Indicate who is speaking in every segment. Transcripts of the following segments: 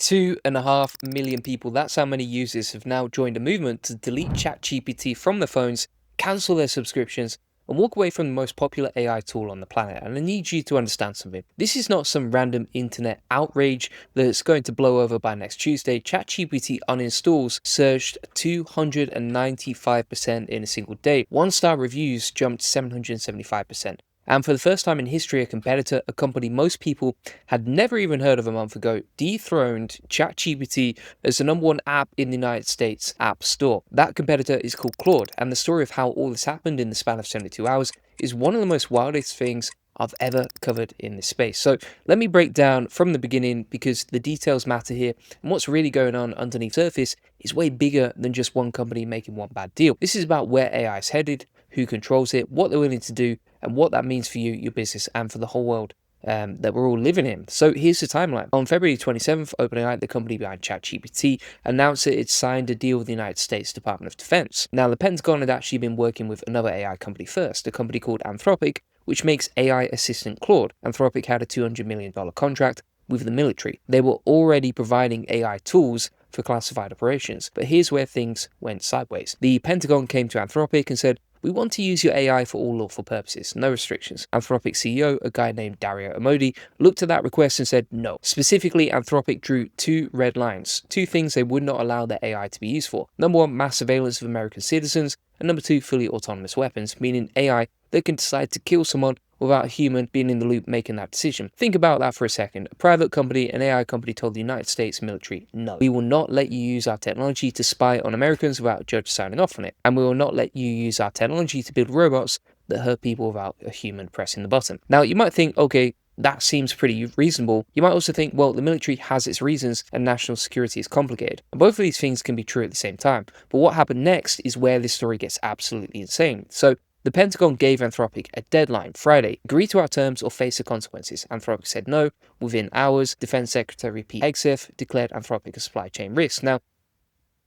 Speaker 1: 2.5 million people, that's how many users have now joined a movement to delete ChatGPT from their phones, cancel their subscriptions, and walk away from the most popular AI tool on the planet. And I need you to understand something. This is not some random internet outrage that's going to blow over by next Tuesday. ChatGPT uninstalls surged 295% in a single day. One-star reviews jumped 775%. And for the first time in history, a competitor, a company most people had never even heard of a month ago, dethroned ChatGPT as the #1 app in the United States App Store. That competitor is called Claude, and the story of how all this happened in the span of 72 hours is one of the most wildest things I've ever covered in this space. So let me break down from the beginning, because the details matter here, and what's really going on underneath the surface is way bigger than just one company making one bad deal. This is about where AI is headed, who controls it, what they're willing to do, and what that means for you, your business, and for the whole world that we're all living in. So here's the timeline. On February 27th, OpenAI, the company behind ChatGPT, announced that it signed a deal with the United States Department of Defense. Now, the Pentagon had actually been working with another AI company first, a company called Anthropic, which makes AI assistant Claude. Anthropic had a $200 million contract with the military. They were already providing AI tools for classified operations. But here's where things went sideways. The Pentagon came to Anthropic and said, "We want to use your AI for all lawful purposes, no restrictions." Anthropic CEO, a guy named Dario Amodi, looked at that request and said no. Specifically, Anthropic drew two red lines, two things they would not allow their AI to be used for. Number one, mass surveillance of American citizens, and number two, fully autonomous weapons, meaning AI that can decide to kill someone without a human being in the loop making that decision. Think about that for a second. A private company, an AI company, told the United States military, no, we will not let you use our technology to spy on Americans without a judge signing off on it. And we will not let you use our technology to build robots that hurt people without a human pressing the button. Now, you might think, okay, that seems pretty reasonable. You might also think, well, the military has its reasons and national security is complicated. And both of these things can be true at the same time. But what happened next is where this story gets absolutely insane. So the Pentagon gave Anthropic a deadline, Friday. Agree to our terms or face the consequences. Anthropic said no. Within hours, Defense Secretary Pete Hegseth declared Anthropic a supply chain risk. Now,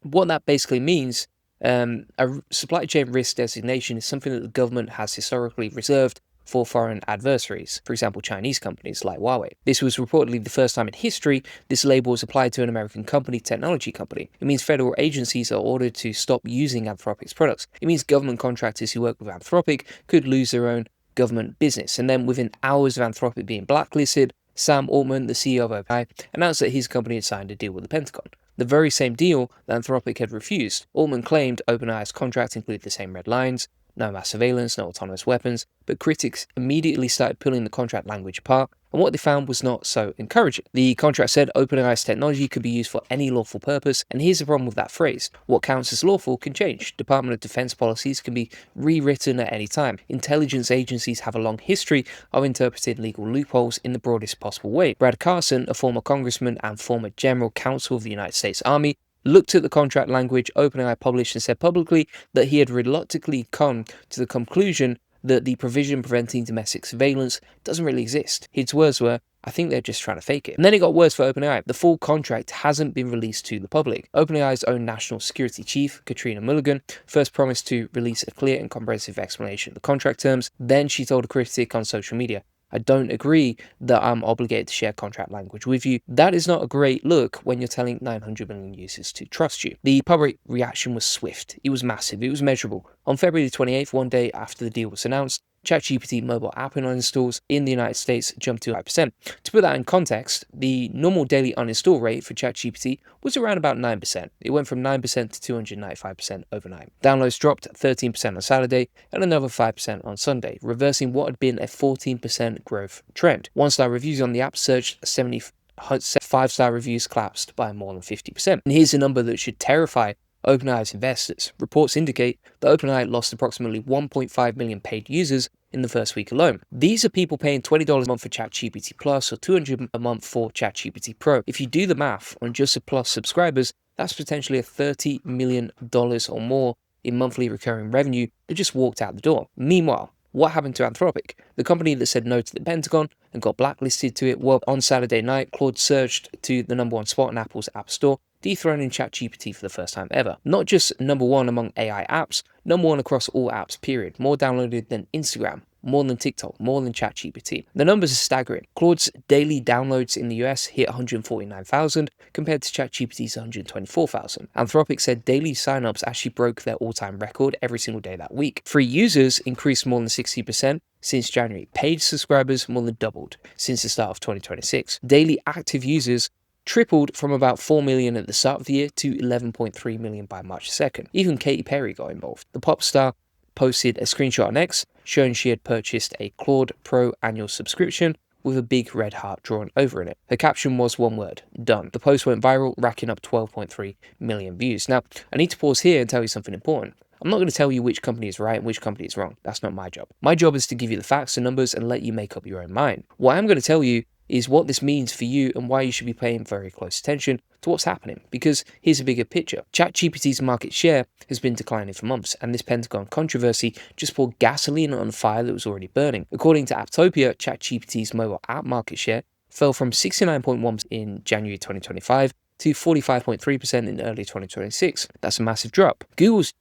Speaker 1: what that basically means, a supply chain risk designation is something that the government has historically reserved for foreign adversaries, for example, Chinese companies like Huawei. This was reportedly the first time in history this label was applied to an American technology company. It means federal agencies are ordered to stop using Anthropic's products. It means government contractors who work with Anthropic could lose their own government business. And then within hours of Anthropic being blacklisted, Sam Altman, the CEO of OpenAI, announced that his company had signed a deal with the Pentagon. The very same deal that Anthropic had refused. Altman claimed OpenAI's contract included the same red lines, no mass surveillance, no autonomous weapons, but critics immediately started pulling the contract language apart, and what they found was not so encouraging. The contract said OpenAI's technology could be used for any lawful purpose, and here's the problem with that phrase. What counts as lawful can change. Department of Defense policies can be rewritten at any time. Intelligence agencies have a long history of interpreting legal loopholes in the broadest possible way. Brad Carson, a former congressman and former general counsel of the United States Army, looked at the contract language OpenAI published and said publicly that he had reluctantly come to the conclusion that the provision preventing domestic surveillance doesn't really exist. His words were, "I think they're just trying to fake it." And then it got worse for OpenAI. The full contract hasn't been released to the public. OpenAI's own national security chief, Katrina Mulligan, first promised to release a clear and comprehensive explanation of the contract terms. Then she told a critic on social media, "I don't agree that I'm obligated to share contract language with you." That is not a great look when you're telling 900 million users to trust you. The public reaction was swift. It was massive. It was measurable. On February 28th, one day after the deal was announced, ChatGPT mobile app uninstalls in the United States jumped to 5%. To put that in context, the normal daily uninstall rate for ChatGPT was around about 9%. It went from 9% to 295% overnight. Downloads dropped 13% on Saturday and another 5% on Sunday, reversing what had been a 14% growth trend. One-star reviews on the app surged 5-star reviews collapsed by more than 50%. And here's a number that should terrify OpenAI's investors. Reports indicate that OpenAI lost approximately 1.5 million paid users in the first week alone. These are people paying $20 a month for ChatGPT Plus or $200 a month for ChatGPT Pro. If you do the math on just the Plus subscribers, that's potentially a $30 million or more in monthly recurring revenue that just walked out the door. Meanwhile, what happened to Anthropic? The company that said no to the Pentagon and got blacklisted to it. Well, on Saturday night, Claude surged to the #1 spot in Apple's App Store, dethroning ChatGPT for the first time ever. Not just #1 among AI apps, #1 across all apps, period. More downloaded than Instagram, more than TikTok, more than ChatGPT. The numbers are staggering. Claude's daily downloads in the US hit 149,000 compared to ChatGPT's 124,000. Anthropic said daily signups actually broke their all-time record every single day that week. Free users increased more than 60% since January. Paid subscribers more than doubled since the start of 2026. Daily active users tripled from about 4 million at the start of the year to 11.3 million by March 2nd. Even Katy Perry got involved. The pop star posted a screenshot on X showing she had purchased a Claude Pro annual subscription with a big red heart drawn over in it. Her caption was one word: done. The post went viral, racking up 12.3 million views. Now, I need to pause here and tell you something important. I'm not going to tell you which company is right and which company is wrong. That's not my job. My job is to give you the facts and numbers and let you make up your own mind. What I'm going to tell you is what this means for you and why you should be paying very close attention to what's happening. Because here's a bigger picture. ChatGPT's market share has been declining for months, and this Pentagon controversy just poured gasoline on a fire that was already burning. According to Apptopia, ChatGPT's mobile app market share fell from 69.1% in January 2025 to 45.3% in early 2026. That's a massive drop. Google's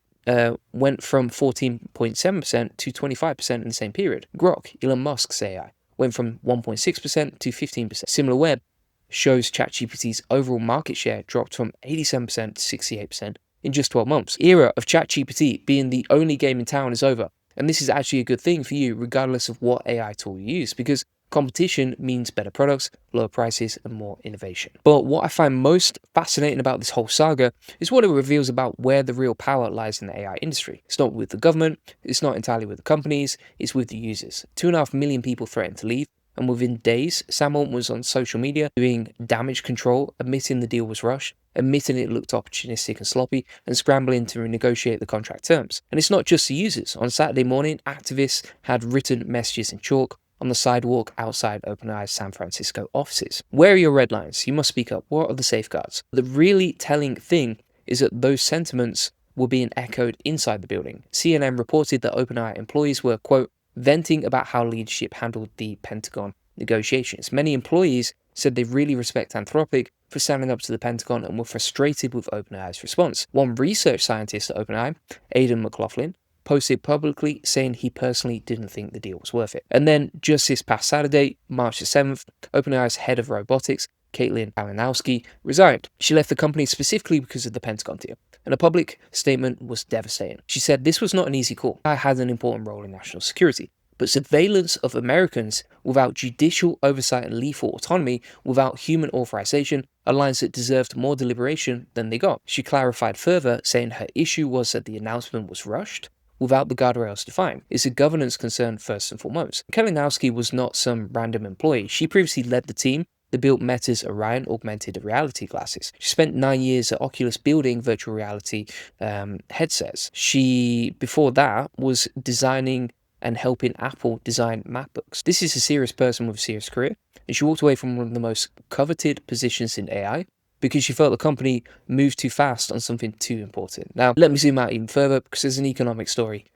Speaker 1: went from 14.7% to 25% in the same period. Grok, Elon Musk's AI, went from 1.6% to 15%. SimilarWeb shows ChatGPT's overall market share dropped from 87% to 68% in just 12 months. The era of ChatGPT being the only game in town is over, and this is actually a good thing for you regardless of what AI tool you use, because competition means better products, lower prices, and more innovation. But what I find most fascinating about this whole saga is what it reveals about where the real power lies in the AI industry. It's not with the government, it's not entirely with the companies, it's with the users. 2.5 million people threatened to leave, and within days, Sam Altman was on social media doing damage control, admitting the deal was rushed, admitting it looked opportunistic and sloppy, and scrambling to renegotiate the contract terms. And it's not just the users. On Saturday morning, activists had written messages in chalk on the sidewalk outside OpenAI's San Francisco offices. Where are your red lines? You must speak up. What are the safeguards? The really telling thing is that those sentiments were being echoed inside the building. CNN reported that OpenAI employees were, quote, venting about how leadership handled the Pentagon negotiations. Many employees said they really respect Anthropic for standing up to the Pentagon and were frustrated with OpenAI's response. One research scientist at OpenAI, Aidan McLaughlin, posted publicly saying he personally didn't think the deal was worth it. And then just this past Saturday, March the 7th, OpenAI's head of robotics, Caitlin Kalinowski, resigned. She left the company specifically because of the Pentagon deal, and a public statement was devastating. She said this was not an easy call. I had an important role in national security, but surveillance of Americans without judicial oversight and lethal autonomy, without human authorization, are lines that deserved more deliberation than they got. She clarified further, saying her issue was that the announcement was rushed, without the guardrails defined. It's a governance concern first and foremost. Kalinowski was not some random employee. She previously led the team that built Meta's Orion augmented reality glasses. She spent 9 years at Oculus building virtual reality headsets. She, before that, was designing and helping Apple design MacBooks. This is a serious person with a serious career, and she walked away from one of the most coveted positions in AI because she felt the company moved too fast on something too important. Now, let me zoom out even further because there's an economic story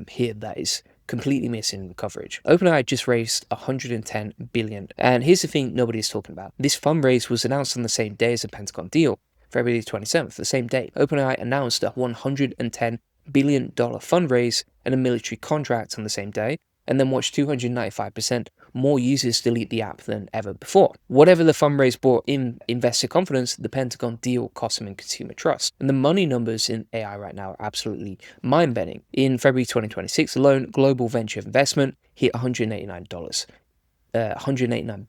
Speaker 1: here that is completely missing the coverage. OpenAI just raised $110 billion. And here's the thing nobody's talking about. This fundraise was announced on the same day as the Pentagon deal, February 27th, the same day. OpenAI announced a $110 billion fundraise and a military contract on the same day, and then watched 295% more users delete the app than ever before. Whatever the fundraise brought in investor confidence, the Pentagon deal cost them in consumer trust. And the money numbers in AI right now are absolutely mind-bending. In February 2026 alone, global venture investment hit $189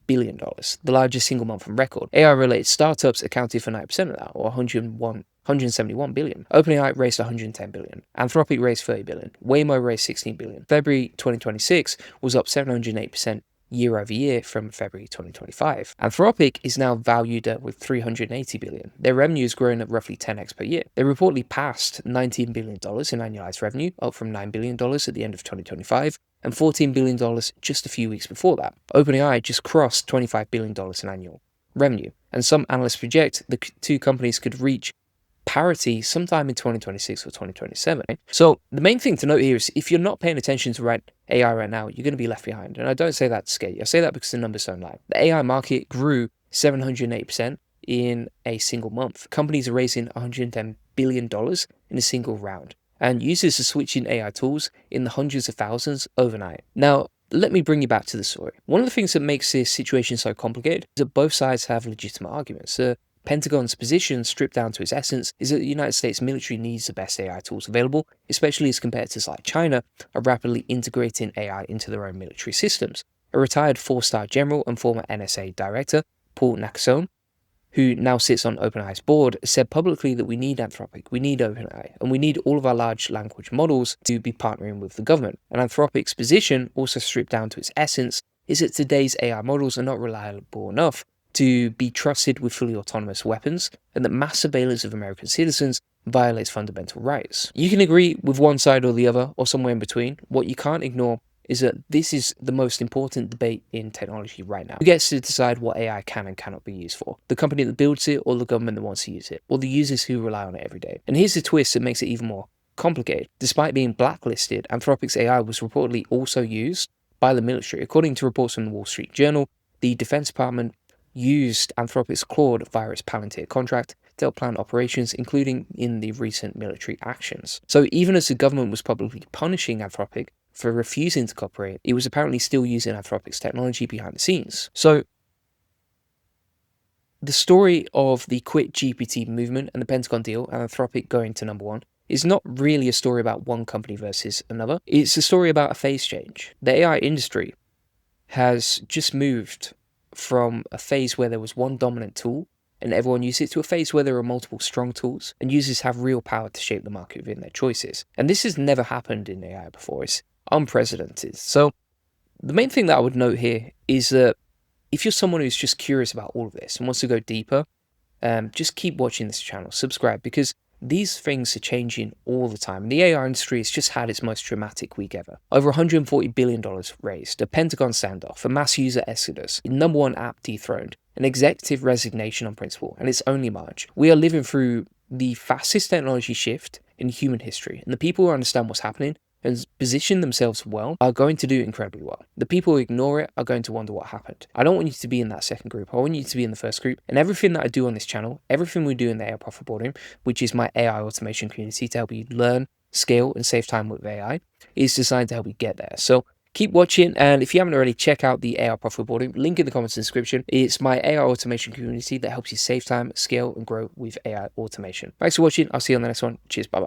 Speaker 1: billion, the largest single month on record. AI-related startups accounted for 9% of that, or 171 billion. OpenAI raised 110 billion. Anthropic raised 30 billion. Waymo raised 16 billion. February 2026 was up 708% year over year from February 2025. Anthropic is now valued at with 380 billion. Their revenue is growing at roughly 10x per year. They reportedly passed $19 billion in annualized revenue, up from $9 billion at the end of 2025, and $14 billion just a few weeks before that. OpenAI just crossed $25 billion in annual revenue, and some analysts project the two companies could reach parity sometime in 2026 or 2027. So the main thing to note here is if you're not paying attention to AI right now, you're going to be left behind. And I don't say that to scare you. I say that because the numbers don't lie. The AI market grew 708% in a single month. Companies are raising $110 billion in a single round. And users are switching AI tools in the hundreds of thousands overnight. Now, let me bring you back to the story. One of the things that makes this situation so complicated is that both sides have legitimate arguments. The Pentagon's position, stripped down to its essence, is that the United States military needs the best AI tools available, especially as competitors like China are rapidly integrating AI into their own military systems. A retired 4-star general and former NSA director, Paul Nakasone, who now sits on OpenAI's board, said publicly that we need Anthropic, we need OpenAI, and we need all of our large language models to be partnering with the government. And Anthropic's position, also stripped down to its essence, is that today's AI models are not reliable enough to be trusted with fully autonomous weapons, and that mass surveillance of American citizens violates fundamental rights. You can agree with one side or the other, or somewhere in between. What you can't ignore is that this is the most important debate in technology right now. Who gets to decide what AI can and cannot be used for? The company that builds it, or the government that wants to use it, or the users who rely on it every day? And here's the twist that makes it even more complicated. Despite being blacklisted, Anthropic's AI was reportedly also used by the military. According to reports from the Wall Street Journal, the Defense Department used Anthropic's Claude via its Palantir contract to help plan operations, including in the recent military actions. So even as the government was publicly punishing Anthropic for refusing to cooperate, it was apparently still using Anthropic's technology behind the scenes. So the story of the Quit GPT movement and the Pentagon deal and Anthropic going to number one is not really a story about one company versus another. It's a story about a phase change. The AI industry has just moved from a phase where there was one dominant tool and everyone used it, to a phase where there are multiple strong tools and users have real power to shape the market within their choices. And this has never happened in AI before. It's unprecedented. So the main thing that I would note here is that if you're someone who's just curious about all of this and wants to go deeper, just keep watching this channel, subscribe, because these things are changing all the time. The AI industry has just had its most dramatic week ever. Over $140 billion raised, a Pentagon standoff, a mass user exodus, the number one app dethroned, an executive resignation on principle, and it's only March. We are living through the fastest technology shift in human history, and the people who understand what's happening and position themselves well are going to do incredibly well. The people who ignore it are going to wonder what happened. I don't want you to be in that second group. I want you to be in the first group. And everything that I do on this channel, everything we do in the AI Profit Boardroom, which is my AI automation community to help you learn, scale, and save time with AI, is designed to help you get there. So keep watching, and if you haven't already, check out the AI Profit Boardroom. Link in the comments description. It's my AI automation community that helps you save time, scale, and grow with AI automation. Thanks for watching. I'll see you on the next one. Cheers. Bye-bye.